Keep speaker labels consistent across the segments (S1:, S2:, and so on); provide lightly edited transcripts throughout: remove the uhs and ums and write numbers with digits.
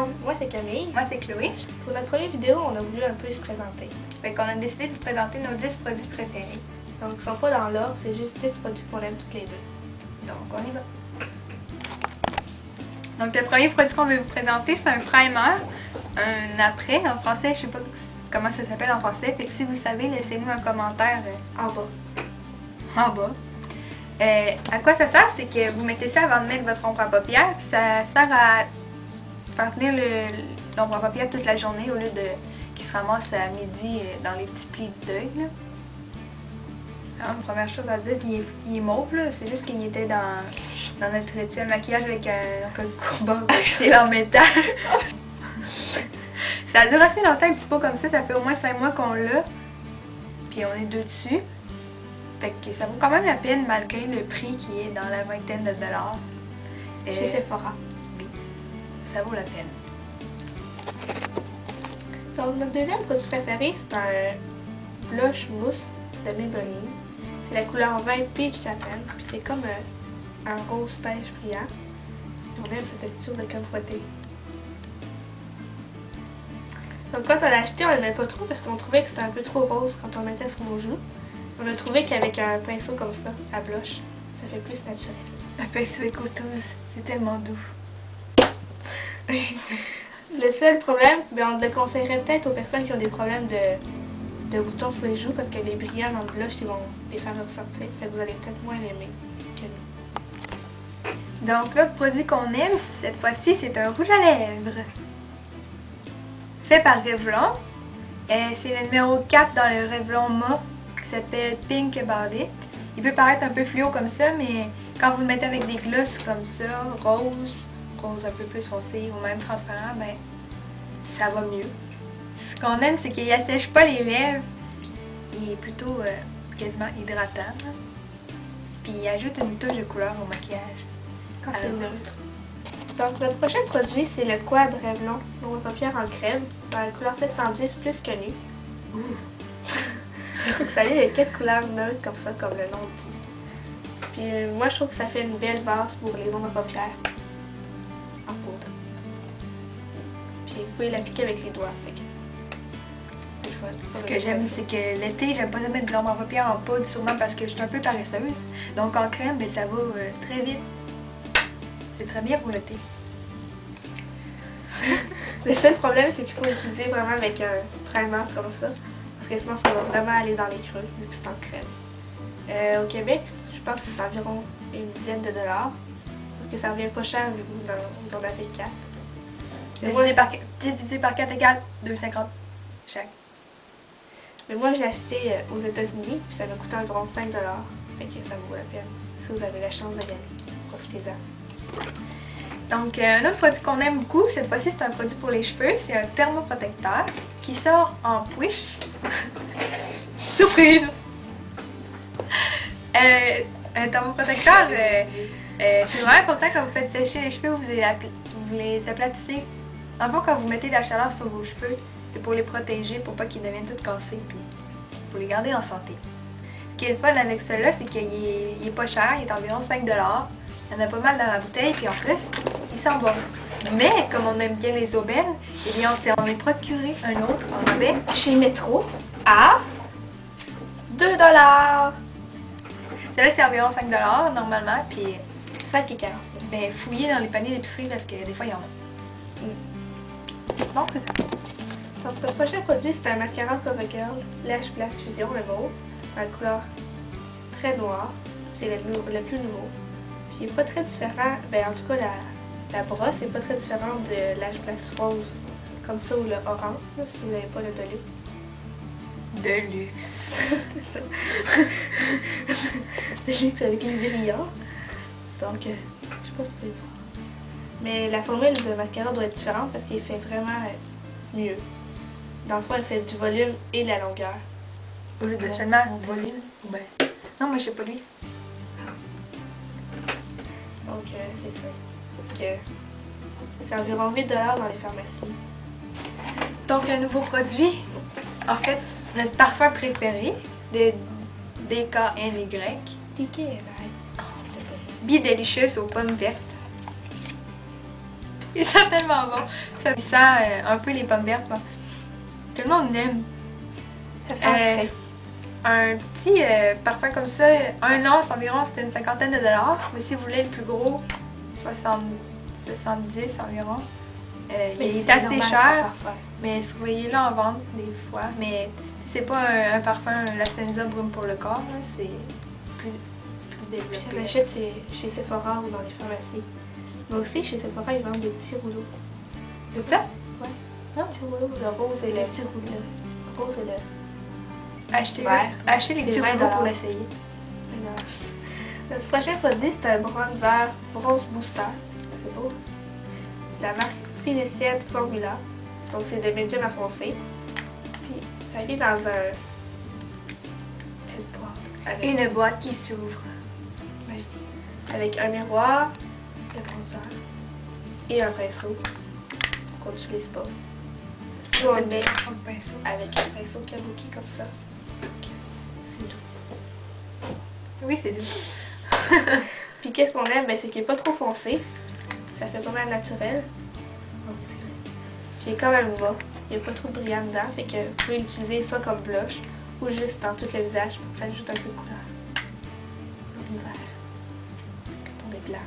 S1: monde, moi c'est Camille.
S2: Moi c'est Chloé.
S1: Pour notre première vidéo, on a voulu un peu se présenter.
S2: Fait qu'on a décidé de vous présenter nos 10 produits préférés.
S1: Donc ils sont pas dans l'ordre, c'est juste 10 produits qu'on aime toutes les deux.
S2: Donc on y va. Donc le premier produit qu'on veut vous présenter, c'est un primer, un après. En français, je sais pas comment ça s'appelle en français. Fait que si vous savez, laissez-nous un commentaire
S1: En bas.
S2: En bas. À quoi ça sert? C'est que vous mettez ça avant de mettre votre ombre à paupières, puis ça sert à faire tenir l'ombre à paupières toute la journée au lieu de qu'il se ramasse à midi dans les petits plis d'œil. Première chose à dire, il est mauve, c'est juste qu'il était dans notre étude maquillage avec un code courbant en métal. Ça dure assez longtemps, un petit pot comme ça fait au moins 5 mois qu'on l'a, puis on est deux dessus. Fait que ça vaut quand même la peine malgré le prix qui est dans la vingtaine de dollars.
S1: Chez Sephora.
S2: Oui, ça vaut la peine.
S1: Donc notre deuxième produit préféré, c'est un blush mousse de Maybelline. C'est la couleur vin Peach Satin, puis c'est comme un rose pêche brillant. On aime cette texture de crème fouettée. Donc quand on l'a acheté, on l'aimait pas trop parce qu'on trouvait que c'était un peu trop rose quand on le mettait sur nos joues. On a trouvé qu'avec un pinceau comme ça, à blush, ça fait plus naturel.
S2: Un pinceau écouteuse, c'est tellement doux.
S1: Le seul problème, on le conseillerait peut-être aux personnes qui ont des problèmes de boutons sur les joues parce que les brillants dans le blush, ils vont les faire ressortir. Fait que vous allez peut-être moins l'aimer que nous.
S2: Donc l'autre produit qu'on aime, cette fois-ci, c'est un rouge à lèvres. Fait par Revlon. C'est le numéro 4 dans le Revlon mauve qui s'appelle Pink About It. Il peut paraître un peu fluo comme ça, mais quand vous le mettez avec des glosses comme ça, rose un peu plus foncé ou même transparent, ben ça va mieux. Ce qu'on aime, c'est qu'il assèche pas les lèvres. Il est plutôt quasiment hydratant. Puis il ajoute une touche de couleur au maquillage.
S1: Quand c'est neutre. Donc notre prochain produit, c'est le Quad Revlon ombre à paupières en crème dans la couleur 710 plus connue. Vous savez, il y a 4 couleurs neutres comme ça, comme le nom le dit. Puis moi, je trouve que ça fait une belle base pour les ombres à paupières en poudre. Puis vous pouvez l'appliquer avec les doigts. C'est le fun.
S2: Ce que j'aime, c'est que l'été, j'aime pas mettre de l'ombre à paupières en poudre, sûrement parce que je suis un peu paresseuse. Donc en crème, ben, ça va très vite. C'est très bien pour l'été.
S1: Le seul problème, c'est qu'il faut l'utiliser vraiment avec un primer comme ça. Parce que sinon, ça va vraiment aller dans les creux, vu que c'est en crème. Au Québec, je pense que c'est environ une dizaine de dollars. Sauf que ça revient pas cher, vu que vous en avez 4.
S2: Divisé par 4 égale 2,50 chaque.
S1: Mais moi, j'ai acheté aux États-Unis, puis ça m'a coûté environ 5 dollars. Fait que ça vaut la peine. Si vous avez la chance d'y aller, profitez-en.
S2: Donc, un autre produit qu'on aime beaucoup, cette fois-ci, c'est un produit pour les cheveux. C'est un thermoprotecteur qui sort en push. Surprise! Un thermoprotecteur, c'est vraiment important quand vous faites sécher les cheveux, vous les aplatissez. En fait, quand vous mettez de la chaleur sur vos cheveux, c'est pour les protéger, pour pas qu'ils deviennent tout cassés, puis pour les garder en santé. Ce qui est le fun avec cela, c'est qu'il est pas cher, il est environ 5 dollars. Il y en a pas mal dans la bouteille, puis en plus, il sent bon. Mais, comme on aime bien les aubaines, eh bien, on est procuré un autre en rabais
S1: Chez Métro, à 2 dollars.
S2: Celui-là, c'est environ 5 dollars normalement, puis
S1: 5 et 40.
S2: ben, fouillez dans les paniers d'épicerie parce que des fois, il y en a. Donc, c'est ça.
S1: Donc, ce prochain produit, c'est un mascara CoverGirl Lash Blast Fusion, le mauve, en couleur très noire. C'est le plus nouveau. Puis, il n'est pas très différent, ben, en tout cas, la brosse n'est pas très différente de Lash Blast Rose, comme ça, ou le orange, là, si vous n'avez pas le Deluxe.
S2: Deluxe.
S1: C'est ça. Deluxe avec les brillants. Donc, je sais pas si vous pouvez voir. Mais la formule de mascara doit être différente parce qu'il fait vraiment mieux. Dans le fond, elle fait du volume et de la longueur.
S2: Au lieu de seulement volume. Ben. Non, moi, je sais pas lui.
S1: Donc, c'est ça. Donc, c'est environ 8 dollars dans les pharmacies.
S2: Donc, un nouveau produit. En fait, notre parfum préféré de DKNY.
S1: DKNY.
S2: Be Delicious aux pommes vertes. Il sent tellement bon. Ça sent un peu les pommes vertes. Là. Tout le monde l'aime.
S1: Ça sent frais.
S2: Un petit parfum comme ça, un once environ, c'était une cinquantaine de dollars. Mais si vous voulez le plus gros, 70 environ. Il est assez cher, mais surveillez-le en vente des fois. Mais c'est pas un parfum, la Senza Brume pour le corps, c'est plus développé.
S1: J'en achète chez Sephora ou dans les pharmacies. Mais aussi chez Sephora, ils vendent des petits rouleaux.
S2: C'est ça?
S1: Ouais. Non, petits rouleaux, le rose et le petit rouleau. Le rose et le...
S2: Achetez les petits rouleaux pour l'essayer.
S1: Notre prochain produit, c'est un bronzer Bronze Booster. C'est beau. La marque Philicienne Formula. Donc c'est de médium à foncé. Puis ça vient dans un... petite boîte. Avec...
S2: Une boîte qui s'ouvre.
S1: Avec un miroir, le bronzer et un pinceau qu'on n'utilise pas. Ou un bain
S2: pinceau.
S1: avec un pinceau kabuki comme ça. C'est doux.
S2: Oui, c'est doux.
S1: Puis qu'est-ce qu'on aime, ben, c'est qu'il n'est pas trop foncé. Ça fait pas mal naturel. Puis il est quand même bas. Il n'y a pas trop de brillant dedans. Fait que vous pouvez l'utiliser soit comme blush ou juste dans tout le visage pour que ça ajoute un peu de couleur. L'hiver. Quand on est blanc.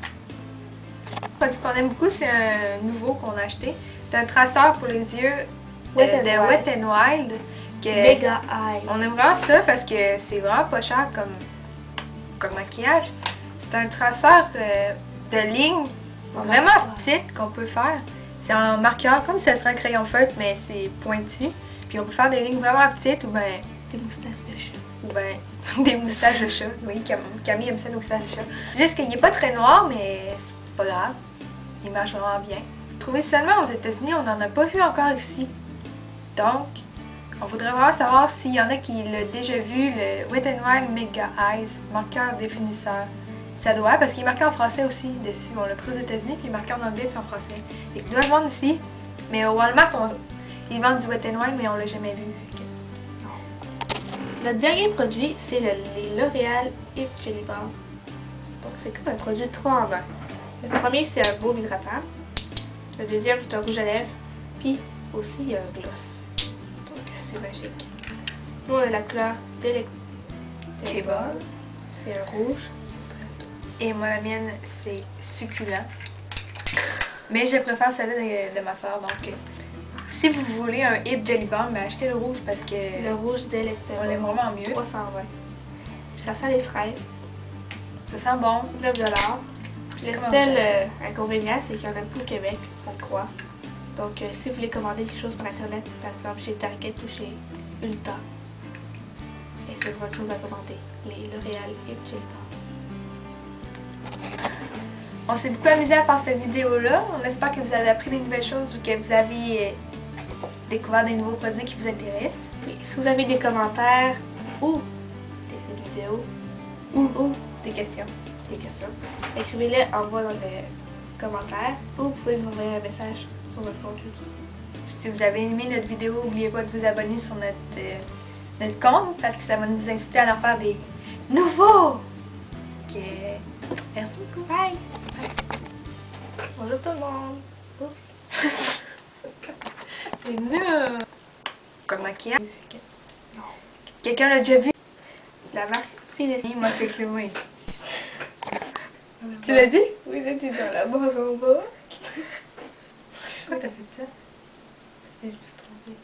S2: Le produit qu'on aime beaucoup, c'est un nouveau qu'on a acheté. C'est un traceur pour les yeux de Wet n Wild.
S1: Mega Eye.
S2: On aime vraiment ça parce que c'est vraiment pas cher comme maquillage. C'est un traceur de lignes vraiment petite qu'on peut faire. C'est en marqueur comme si ça serait un crayon feutre, mais c'est pointu. Puis on peut faire des lignes vraiment petites ou bien
S1: des moustaches de chat.
S2: Ou bien des moustaches de chat. Oui, Camille aime ça, les moustaches de chat. Juste qu'il n'est pas très noir, mais c'est pas grave. Il marche vraiment bien. Trouvé seulement aux États-Unis, on n'en a pas vu encore ici. Donc, on voudrait vraiment savoir s'il y en a qui l'ont déjà vu, le Wet n Wild Mega Eyes, marqueur définisseur. Ça doit, parce qu'il est marqué en français aussi dessus. On l'a pris aux États-Unis, puis il est marqué en anglais puis en français. Et il doit le vendre aussi. Mais au Walmart, ils vendent du Wet n Wild, mais on l'a jamais vu.
S1: Notre dernier produit, c'est les L'Oréal Hip Jelly Balm. Donc c'est comme un produit 3 en 1. Le premier, c'est un baume hydratant. Le deuxième, c'est un rouge à lèvres. Puis aussi un gloss. Donc c'est magique. Nous, on a la couleur
S2: Delectable.
S1: C'est un rouge.
S2: Et moi, la mienne, c'est succulent. Mais je préfère celle-là de ma soeur. Donc, si vous voulez un Hip Jelly Balm, achetez le rouge parce que
S1: le rouge Delectable.
S2: On l'aime vraiment mieux.
S1: 320. Puis ça sent les fraises.
S2: Ça sent bon.
S1: 9 $. Le seul inconvénient, c'est qu'il n'y en a plus au Québec, on le croit. Donc, si vous voulez commander quelque chose par internet, par exemple chez Target ou chez Ulta, et c'est une bonne chose à commander. Les L'Oréal Hip Jelly Balm.
S2: On s'est beaucoup amusé à faire cette vidéo-là. On espère que vous avez appris des nouvelles choses ou que vous avez découvert des nouveaux produits qui vous intéressent.
S1: Oui, si vous avez des commentaires ou des vidéos ou
S2: des questions,
S1: écrivez-les en bas dans les commentaires ou vous pouvez nous envoyer un message sur notre compte YouTube.
S2: Si vous avez aimé notre vidéo, n'oubliez pas de vous abonner sur notre compte parce que ça va nous inciter à en faire des nouveaux. Merci beaucoup.
S1: Bye! Bonjour tout le monde! Oups!
S2: C'est nul! Comme maquillage. Quelqu'un l'a déjà vu?
S1: La marque Philicienne.
S2: Moi, c'est que oui.
S1: Tu l'as dit? Oui, j'ai dit dans la barre en bas.
S2: Pourquoi t'as fait ça?
S1: Je me suis trompée.